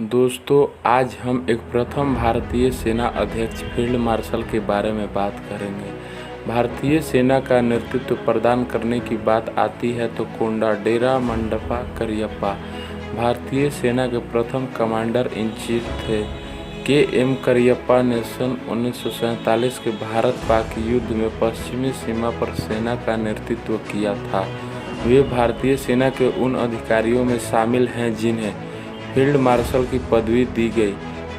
दोस्तों, आज हम एक प्रथम भारतीय सेना अध्यक्ष फील्ड मार्शल के बारे में बात करेंगे। भारतीय सेना का नेतृत्व प्रदान करने की बात आती है तो कोंडाडेरा मंडप्पा करियप्पा भारतीय सेना के प्रथम कमांडर इन चीफ थे। के.एम. करियप्पा ने सन 1947 के भारत-पाक युद्ध में पश्चिमी सीमा पर सेना का नेतृत्व किया था। वे भारतीय सेना के उन अधिकारियों में शामिल हैं जिन्हें फील्ड मार्शल की पदवी दी गई।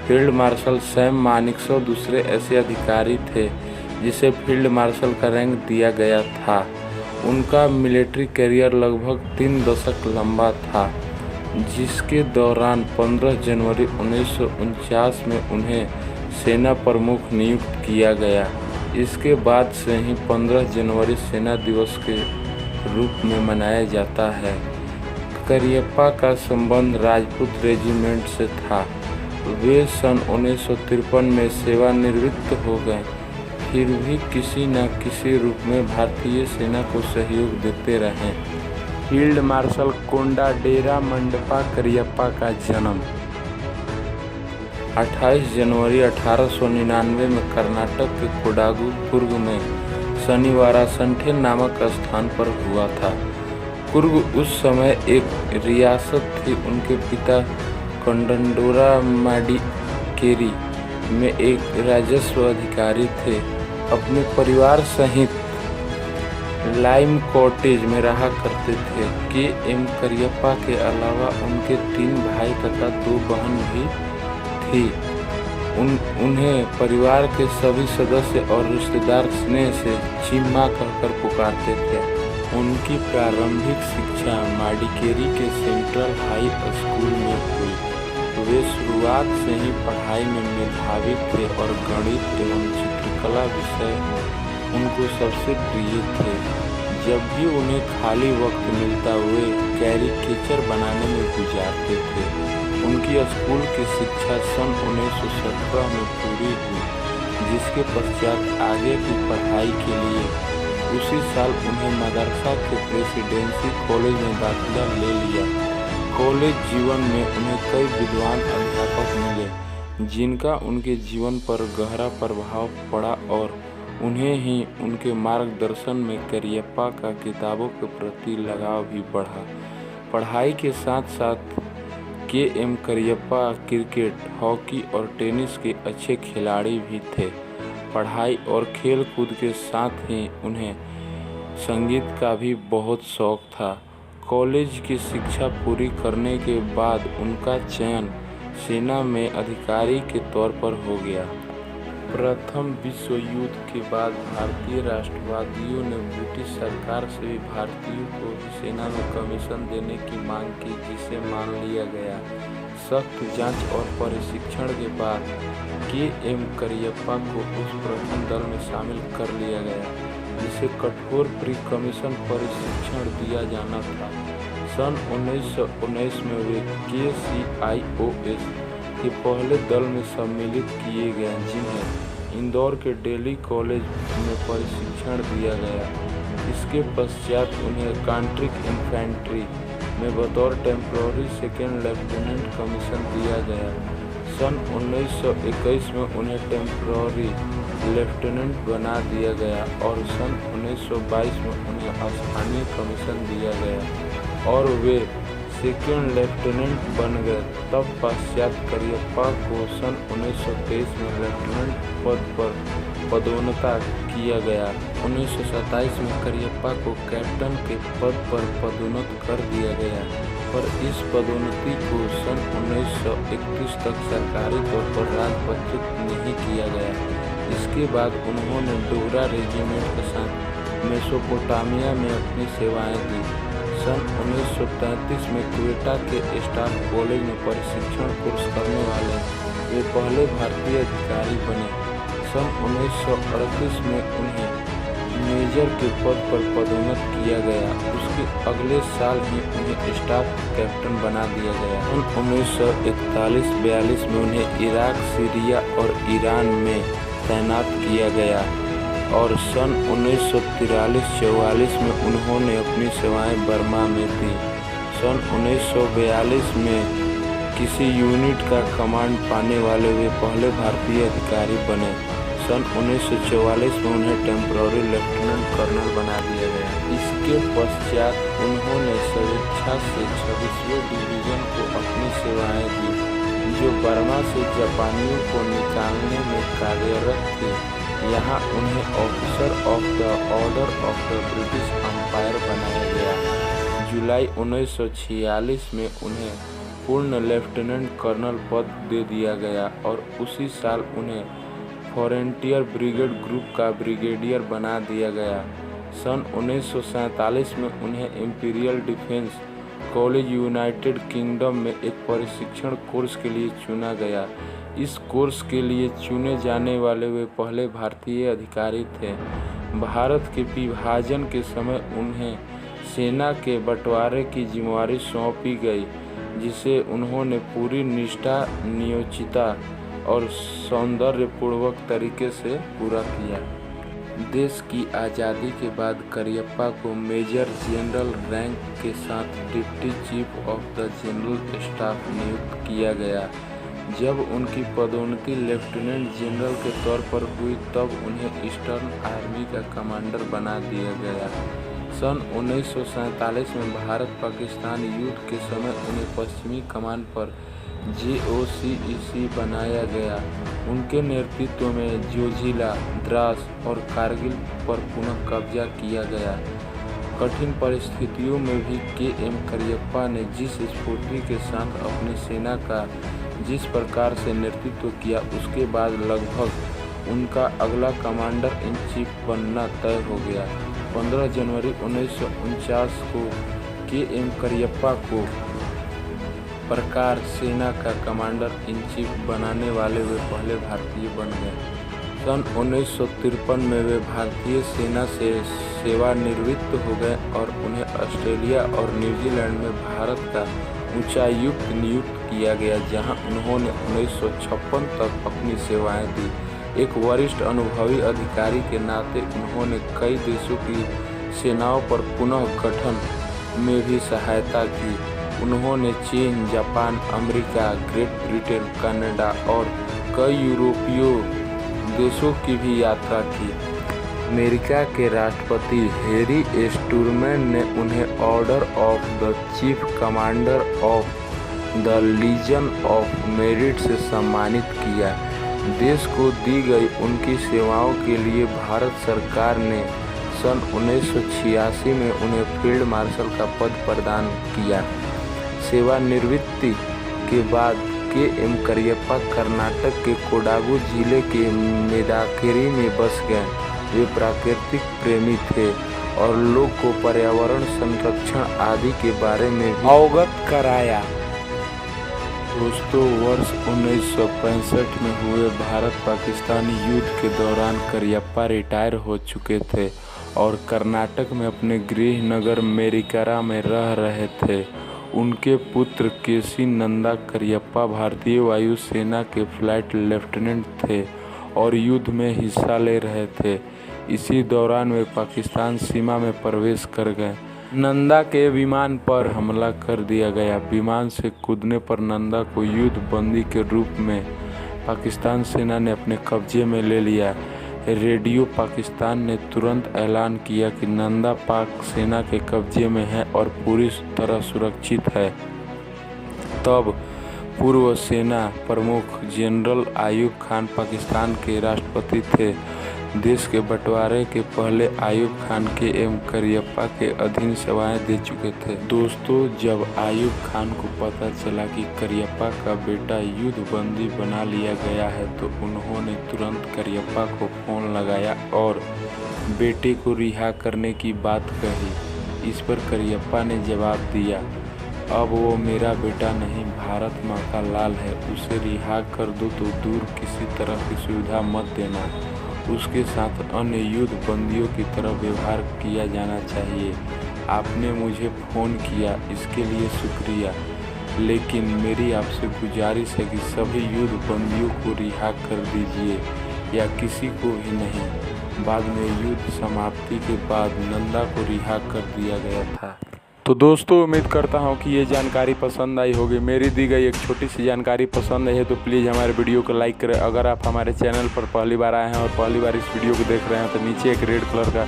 फील्ड मार्शल सैम मानेकशॉ दूसरे ऐसे अधिकारी थे जिसे फील्ड मार्शल का रैंक दिया गया था। उनका मिलिट्री करियर लगभग 3 दशक लंबा था, जिसके दौरान 15 जनवरी 1949 में उन्हें सेना प्रमुख नियुक्त किया गया। इसके बाद से ही 15 जनवरी सेना दिवस के रूप में मनाया जाता है। करियप्पा का संबंध राजपूत रेजिमेंट से था। वे सन 1953 में सेवानिवृत्त हो गए, फिर भी किसी न किसी रूप में भारतीय सेना को सहयोग देते रहे। फील्ड मार्शल कोंडाडेरा मंडप्पा करियप्पा का जन्म 28 जनवरी 1899 में कर्नाटक के कोडागु कुर्ग में शनिवारासंठे नामक स्थान पर हुआ था। कुर्ग उस समय एक रियासत थी। उनके पिता कोंडाडेरा मडिकेरी में एक राजस्व अधिकारी थे। अपने परिवार सहित लाइम कॉटेज में रहा करते थे। के.एम. करियप्पा के अलावा उनके 3 भाई तथा 2 बहन भी थी। उन्हें परिवार के सभी सदस्य और रिश्तेदार स्नेह से चिम्मा कहकर पुकारते थे। उनकी प्रारंभिक शिक्षा मडिकेरी के सेंट्रल हाई स्कूल में हुई। वे शुरुआत से ही पढ़ाई में मेधावी थे और गणित एवं चित्रकला विषय उनको सबसे प्रिय थे। जब भी उन्हें खाली वक्त मिलता वे कैरिकेचर बनाने में गुजारते थे। उनकी स्कूल की शिक्षा सन 1917 में पूरी हुई, जिसके पश्चात आगे की पढ़ाई के लिए उसी साल उन्हें मदरसा के प्रेसिडेंसी कॉलेज में दाखिला ले लिया। कॉलेज जीवन में उन्हें कई विद्वान अध्यापक मिले, जिनका उनके जीवन पर गहरा प्रभाव पड़ा और उन्हें ही उनके मार्गदर्शन में करियप्पा का किताबों के प्रति लगाव भी बढ़ा। पढ़ाई के साथ साथ के.एम. करियप्पा क्रिकेट, हॉकी और टेनिस के अच्छे खिलाड़ी भी थे। पढ़ाई और खेल कूद के साथ ही उन्हें संगीत का भी बहुत शौक था। कॉलेज की शिक्षा पूरी करने के बाद उनका चयन सेना में अधिकारी के तौर पर हो गया। प्रथम विश्व युद्ध के बाद भारतीय राष्ट्रवादियों ने ब्रिटिश सरकार से भी भारतीयों को सेना में कमीशन देने की मांग की, जिसे मान लिया गया। सख्त जांच और प्रशिक्षण के बाद के.एम. करियप्पा को उस प्रथम दल में शामिल कर लिया गया, जिसे कठोर प्री कमीशन प्रशिक्षण दिया जाना था। सन 1919 में वे KCIOS के पहले दल में सम्मिलित किए गए, जिन्हें इंदौर के डेली कॉलेज में प्रशिक्षण दिया गया। इसके पश्चात उन्हें कांट्रिक इन्फेंट्री में बतौर टेम्पररी सेकेंड लेफ्टिनेंट कमीशन दिया गया। सन 1921 में उन्हें टेम्पररी लेफ्टिनेंट बना दिया गया और सन 1922 में उन्हें स्थानीय कमीशन दिया गया और वे सेकेंड लेफ्टिनेंट बन गए। तब पश्चात करियप्पा को सन 1923 में लेफ्टिनेंट पद पर पदोन्नत किया गया। 1927 में करियप्पा को कैप्टन के पद पर पदोन्नत कर दिया गया, पर इस पदोन्नति को सन 1931 तक सरकारी तौर पर राजपत्रित नहीं किया गया। इसके बाद उन्होंने डोगरा रेजिमेंट के साथ मेसोपोटामिया में अपनी सेवाएं दी। सन 1933 में क्वेटा के स्टाफ कॉलेज में प्रशिक्षण कोर्स करने वाले वे पहले भारतीय अधिकारी बने। सन 1938 में उन्हें मेजर के पद पर पदोन्नत किया गया। उसके अगले साल ही उन्हें स्टाफ कैप्टन बना दिया गया। सन 1941-42 में उन्हें इराक, सीरिया और ईरान में तैनात किया गया और सन 1943-44 में उन्होंने अपनी सेवाएं बर्मा में दी। सन 1942 में किसी यूनिट का कमांड पाने वाले वे पहले भारतीय अधिकारी बने। सन 1944 में उन्हें टेम्पररी लेफ्टिनेंट कर्नल बना दिया गया। इसके पश्चात उन्होंने स्वेच्छा से 26वें डिवीजन को अपनी सेवाएं दी, जो बर्मा से जापानियों को निकालने में कार्यरत थी। यहाँ उन्हें officer of the Order of the British Empire बनाया गया। जुलाई 1946 में उन्हें पूर्ण लेफ्टिनेंट कर्नल पद दे दिया गया और उसी साल उन्हें फ्रंटियर ब्रिगेड ग्रुप का ब्रिगेडियर बना दिया गया। सन 1947 में उन्हें imperial defence college United kingdom में एक प्रशिक्षण कोर्स के लिए चुना गया। इस कोर्स के लिए चुने जाने वाले वे पहले भारतीय अधिकारी थे। भारत के विभाजन के समय उन्हें सेना के बंटवारे की जिम्मेदारी सौंपी गई, जिसे उन्होंने पूरी निष्ठा, नियोजितता और सौंदर्यपूर्वक तरीके से पूरा किया। देश की आज़ादी के बाद करियप्पा को मेजर जनरल रैंक के साथ deputy chief of the general staff नियुक्त किया गया। जब उनकी पदोन्नति लेफ्टिनेंट जनरल के तौर पर हुई, तब उन्हें ईस्टर्न आर्मी का कमांडर बना दिया गया। सन 1947 में भारत पाकिस्तान युद्ध के समय उन्हें पश्चिमी कमान पर JOCEC बनाया गया। उनके नेतृत्व में जोजिला, द्रास और कारगिल पर पुनः कब्जा किया गया। कठिन परिस्थितियों में भी KM करियप्पा ने जिस स्फूर्ति के साथ अपनी सेना का जिस प्रकार से नेतृत्व किया, उसके बाद लगभग उनका अगला कमांडर इन चीफ बनना तय हो गया। 15 जनवरी 1949 को KM करियप्पा को प्रकार सेना का कमांडर इन चीफ बनाने वाले वे पहले भारतीय बन गए। सन 1953 में वे भारतीय सेना से सेवानिवृत्त हो गए और उन्हें ऑस्ट्रेलिया और न्यूजीलैंड में भारत का उच्चायुक्त नियुक्त किया गया, जहां उन्होंने 1956 तक अपनी सेवाएं दी। एक वरिष्ठ अनुभवी अधिकारी के नाते उन्होंने कई देशों की सेनाओं पर पुनः गठन में भी सहायता की। उन्होंने चीन, Japan, America, great Britain, Canada और कई यूरोपीय देशों की भी यात्रा की। अमेरिका के राष्ट्रपति हैरी एस ट्रूमैन ने उन्हें order of the chief commander of the Legion of Merit से सम्मानित किया। देश को दी गई उनकी सेवाओं के लिए भारत सरकार ने सन 1986 में उन्हें फील्ड मार्शल का पद प्रदान किया। सेवानिवृत्ति के बाद KM करियप्पा कर्नाटक के कोडागु जिले के मेदाकेरी में बस गए। वे प्राकृतिक प्रेमी थे और लोग को पर्यावरण संरक्षण आदि के बारे में भी अवगत कराया। दोस्तों, वर्ष 1965 में हुए भारत-पाकिस्तान युद्ध के दौरान करियप्पा रिटायर हो चुके थे और कर्नाटक में अपने गृह नगर मेरिकारा में रह रहे थे। उनके पुत्र केसी नंदा करियप्पा भारतीय वायु सेना के फ्लाइट लेफ्टिनेंट थे और युद्ध में हिस्सा ले रहे थे। इसी दौरान वे पाकिस्तान सीमा में प्रवेश कर गए। नंदा के विमान पर हमला कर दिया गया। विमान से कूदने पर नंदा को युद्ध बंदी के रूप में पाकिस्तान सेना ने अपने कब्जे में ले लिया। रेडियो पाकिस्तान ने तुरंत ऐलान किया कि नंदा पाक सेना के कब्जे में है और पूरी तरह सुरक्षित है। तब पूर्व सेना प्रमुख जनरल आयूब खान पाकिस्तान के राष्ट्रपति थे। देश के बंटवारे के पहले आयूब खान KM करियप्पा के अधीन सेवाएं दे चुके थे। दोस्तों, जब आयूब खान को पता चला कि करियप्पा का बेटा युद्ध बंदी बना लिया गया है, तो उन्होंने तुरंत करियप्पा को फोन लगाया और बेटे को रिहा करने की बात कही। इस पर करियप्पा ने जवाब दिया, अब वो मेरा बेटा नहीं, भारत माँ का लाल है, उसे रिहा कर दो तो दूर किसी तरह की सुविधा मत देना। उसके साथ अन्य युद्ध बंदियों की तरह व्यवहार किया जाना चाहिए। आपने मुझे फ़ोन किया, इसके लिए शुक्रिया, लेकिन मेरी आपसे गुजारिश है कि सभी युद्ध बंदियों को रिहा कर दीजिए या किसी को भी नहीं। बाद में युद्ध समाप्ति के बाद नंदा को रिहा कर दिया गया था। तो दोस्तों उम्मीद करता हूँ कि ये जानकारी पसंद आई होगी। मेरी दी गई एक छोटी सी जानकारी पसंद आई है तो प्लीज़ हमारे वीडियो को लाइक करें। अगर आप हमारे चैनल पर पहली बार आए हैं और पहली बार इस वीडियो को देख रहे हैं तो नीचे एक रेड कलर का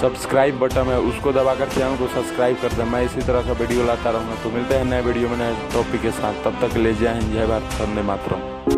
सब्सक्राइब बटन है, उसको दबाकर चैनल को सब्सक्राइब कर दें। मैं इसी तरह का वीडियो लाता रहूँगा। तो मिलते हैं नए वीडियो में नए टॉपिक के साथ। तब तक ले जय हिंद, जय भारत, वंदे मातरम।